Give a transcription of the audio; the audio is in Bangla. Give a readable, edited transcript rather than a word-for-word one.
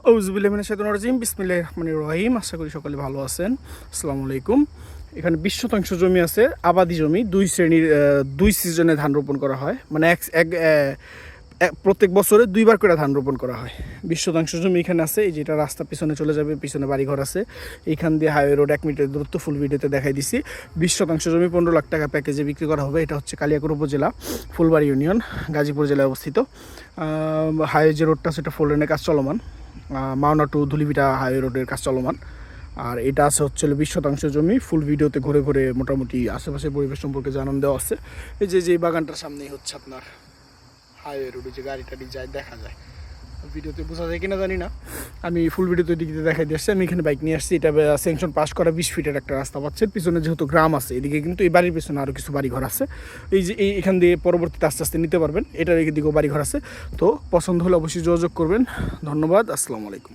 আউযুবিল্লাহি মিনাশ শাইতানির রাজিম বিসমিল্লাহির রহমানির রহিম। আশা করি সকলে ভালো আছেন। আসসালামু আলাইকুম। এখানে 20 শতাংশ জমি আছে, আবাদি জমি। দুই শ্রেণীর, দুই সিজনে ধান রোপণ করা হয়, মানে প্রত্যেক বছরে দুইবার করে ধান রোপণ করা হয়। 20 শতাংশ জমি এখানে আছে। এই যেটা রাস্তা পিছনে চলে যাবে, পিছনে বাড়িঘর আছে। এইখান দিয়ে হাইওয়ে রোড 1 মিনিটের দূরত্ব, ফুল ভিডিওতে দেখাই দিছি। 20 শতাংশ জমি 15 লাখ টাকা প্যাকেজে বিক্রি করা হবে। এটা হচ্ছে কালিয়াকৈর উপজেলা, ফুলবাড়ি ইউনিয়ন, গাজীপুর জেলায় অবস্থিত। হাইওয়ে যে রোডটা সেটা 4 লেনের কাজ চলমান, মাওনা টু ধুলিভিটা হাইওয়ে রোডের কাজ চলমান। আর এটা আছে হচ্ছে 20 শতাংশ জমি। ফুল ভিডিওতে ঘুরে ঘুরে মোটামুটি আশেপাশের পরিবেশ সম্পর্কে জানান দেওয়া আছে। এই যে বাগানটার সামনেই হচ্ছে আপনার হাইওয়ে রোডে যে গাড়ি টাড়ি যায়, দেখা যায়। ভিডিওতে বোঝা যায় কিনা জানি না, আমি ফুল ভিডিওতে দিকে দেখাই দিয়ে আসছি। আমি এখানে বাইক নিয়ে আসছি। এটা স্যাংশন পাস করা 20 ফিটের একটা রাস্তা পাচ্ছেন। পিছনে যেহেতু গ্রাম আছে, এদিকে কিন্তু এই বাড়ির পিছনে আরও কিছু বাড়িঘর আছে। এই যে এখান দিয়ে পরবর্তীতে আস্তে আস্তে নিতে পারবেন। এটার এদিকেও বাড়িঘর আছে। তো পছন্দ হলে অবশ্যই যোগাযোগ করবেন। ধন্যবাদ। আসসালামু আলাইকুম।